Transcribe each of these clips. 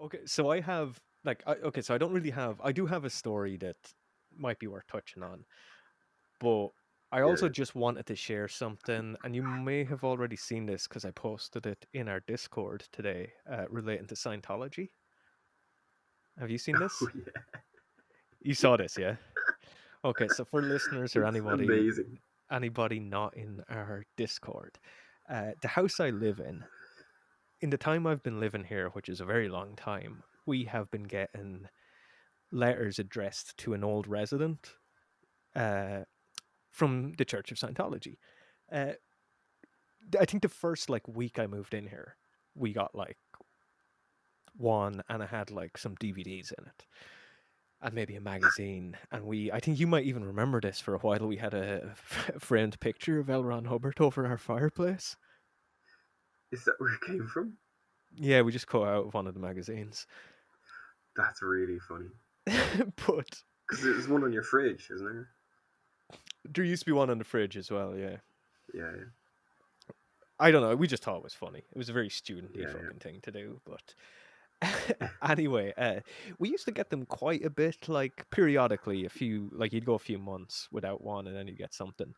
Okay, so I have like okay, so I don't really have. I do have a story that might be worth touching on, but I Yeah, also just wanted to share something, and you may have already seen this because I posted it in our Discord today, relating to Scientology. Have you seen oh this? yeah, You saw this, yeah? Okay, so for listeners or it's amazing. anybody not in our Discord, the house I live in the time I've been living here, which is a very long time, we have been getting letters addressed to an old resident uh, from the Church of Scientology. Uh, I think the first like week I moved in here, we got like one, and I had like some DVDs in it, and maybe a magazine. And I think you might even remember this. For a while, we had a framed picture of L. Ron Hubbard over our fireplace. Is that where it came from? Yeah, we just cut out of one of the magazines. That's really funny. But Because there's one on your fridge, isn't there? there used to be one in the fridge as well. Yeah, Yeah, I don't know. We just thought it was funny. It was a very studenty yeah, yeah, fucking thing to do, but anyway, we used to get them quite a bit, like periodically. A few, like you'd go a few months without one, and then you get something.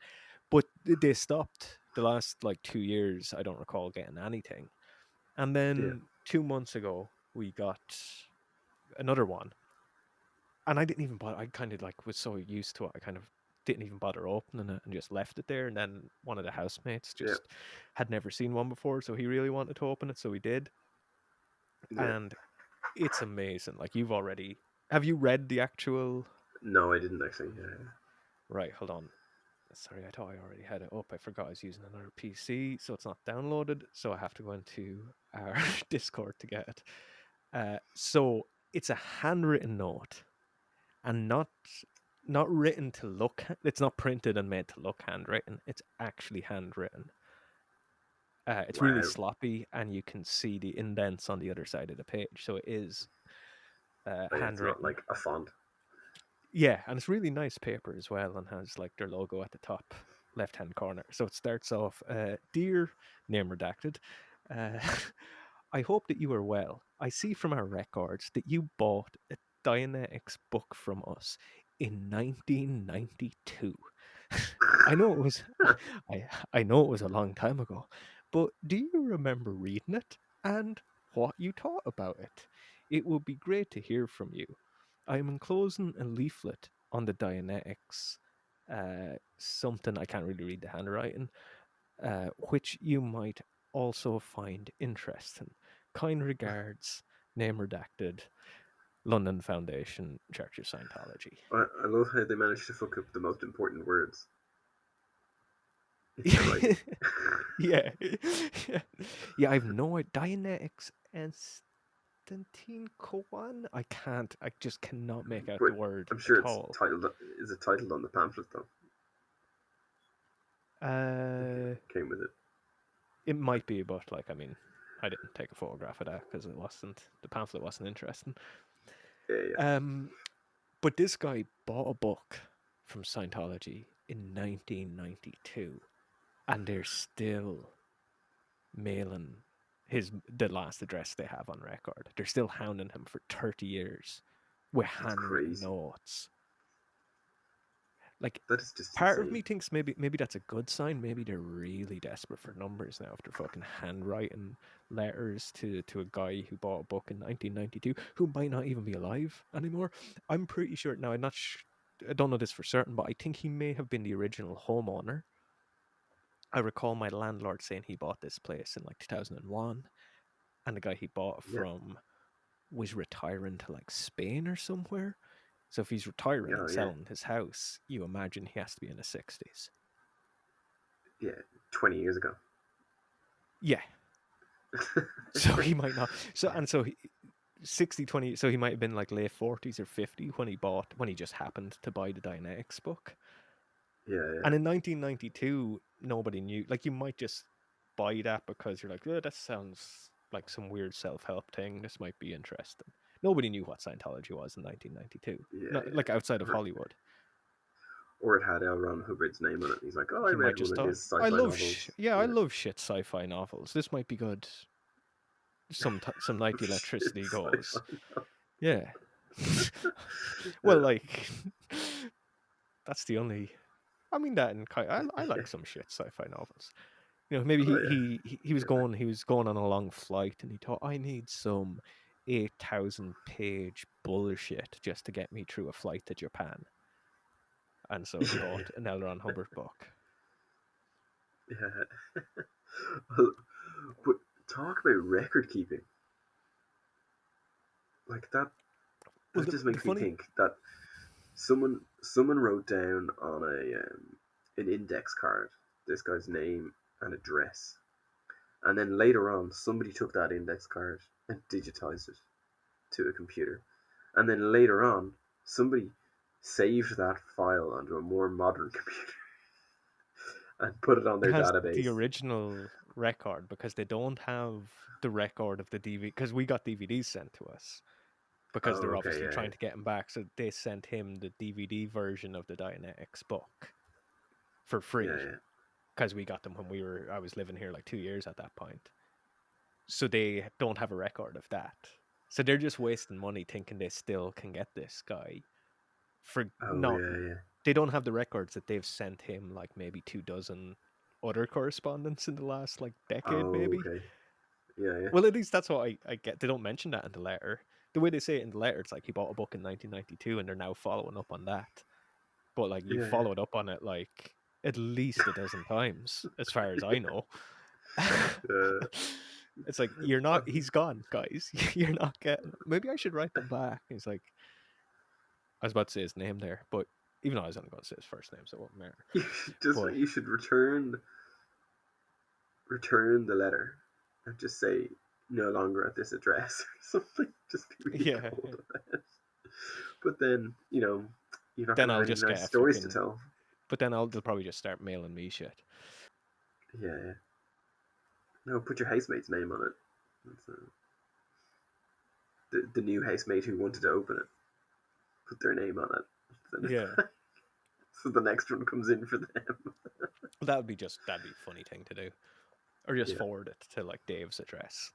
But they stopped the last like 2 years. I don't recall getting anything. And yeah, then 2 months ago, we got another one, and I didn't even bother. I kind of like was so used to it, I kind of didn't even bother opening it and just left it there. And then one of the housemates yeah, just had never seen one before, so he really wanted to open it, so we did. yeah. And it's amazing. Like you've already have you read the actual No, I didn't actually. Yeah, right, hold on. Sorry, I thought I already had it up. I forgot I was using another PC, so it's not downloaded. So I have to go into our Discord to get it. So it's a handwritten note, and not written to look. It's not printed and made to look handwritten. It's actually handwritten. It's really wow. sloppy, and you can see the indents on the other side of the page. So it is Like it's not handwritten. like a font. Yeah, and it's really nice paper as well, and has like their logo at the top left hand corner. So it starts off, "Dear name redacted, uh, I hope that you are well. I see from our records that you bought a Dianetics book from us in 1992. I know it was, I know it was a long time ago, but do you remember reading it and what you thought about it? It would be great to hear from you. I am enclosing a leaflet on the Dianetics, something I can't really read the handwriting, which you might also find interesting. Kind regards, name redacted, London Foundation, Church of Scientology. I love how they managed to fuck up the most important words. It's your writing. Yeah. Yeah. Yeah, I've no idea. Dianetics and Stantine Koan? I just cannot make out But the word I'm sure at it's all. titled. Is it titled on the pamphlet though? Like Uh, it came with it. it might be, but like, I mean, I didn't take a photograph of that because the pamphlet wasn't interesting. Yeah, yeah. Um, but this guy bought a book from Scientology in 1992, and they're still mailing the last address they have on record. They're still hounding him for 30 years with That's handwritten crazy. notes. Like, That is just part of insane. me thinks maybe that's a good sign. Maybe they're really desperate for numbers now after fucking handwriting letters to a guy who bought a book in 1992 who might not even be alive anymore. I'm pretty sure now. I don't know this for certain, but I think he may have been the original homeowner. I recall my landlord saying he bought this place in like 2001, and the guy he bought Yeah, from was retiring to like Spain or somewhere. So if he's retiring yeah, and yeah, selling his house, you imagine he has to be in his 60s. yeah. 20 years ago. Yeah. So he might not. So and so he, 60 20. So he might have been like late 40s or 50 when he just happened to buy the Dianetics book. Yeah, yeah, And in 1992, nobody knew. Like you might just buy that because you're like, oh, that sounds like some weird self-help thing. This might be interesting. Nobody knew what Scientology was in 1992. yeah, Not yeah. like outside of Or, Hollywood. or it had L. Ron Hubbard's name on it. He's like, oh, I He might read one just of thought, his sci-fi novels. I Yeah, love shit sci-fi novels. This might be good. some night the Shit, electricity goes. sci-fi. Yeah. Well, Uh, like that's the only. I mean that, and I yeah. like some shit sci-fi novels. You know, maybe Oh yeah. he was going on a long flight, and he thought I need some 8,000 page bullshit just to get me through a flight to Japan, and so Yeah. he Yeah. bought an L. Ron Hubbard book. Yeah. Well, but talk about record keeping. Like that. Well, That just the makes me funny think that someone wrote down on an index card this guy's name and address, and then later on somebody took that index card and digitized it to a computer, and then later on somebody saved that file onto a more modern computer and put it on their has the database. original record because they don't have the record of the DVD because we got DVDs sent to us because Oh, they're okay, obviously yeah, trying to get him back. So they sent him the DVD version of the Dianetics book for yeah, free yeah, because we got them when I was living here like 2 years at that point. So they don't have a record of that. So they're just wasting money thinking they still can get this guy for yeah. Oh, not. yeah, yeah. They don't have the records that they've sent him like maybe 2 dozen other correspondents in the last like decade, Oh, maybe. okay, yeah, yeah, Well, at least that's what I get. They don't mention that in the letter. The way they say it in the letter, it's like he bought a book in 1992 and they're now following up on that. But like you yeah, yeah. followed up on it like at least 12 times, as far as I know. Uh, It's like you're not. um, He's gone, guys. You're not getting. Maybe I should write them back. He's like, I was about to say his name there, but even though I was only going to say his first name, so it won't matter. But you should return the letter and just say no longer at this address or something. Just be really yeah, cold about it. But then, you're not then going to I'll have any just get nice a stories to fucking. tell. But then they'll probably just start mailing me shit. Yeah, yeah. No, put your housemate's name on it. That's, the new housemate who wanted to open it. Put their name on it. Yeah, So the next one comes in for them. that'd be a funny thing to do, or just Yeah. forward it to like Dave's address.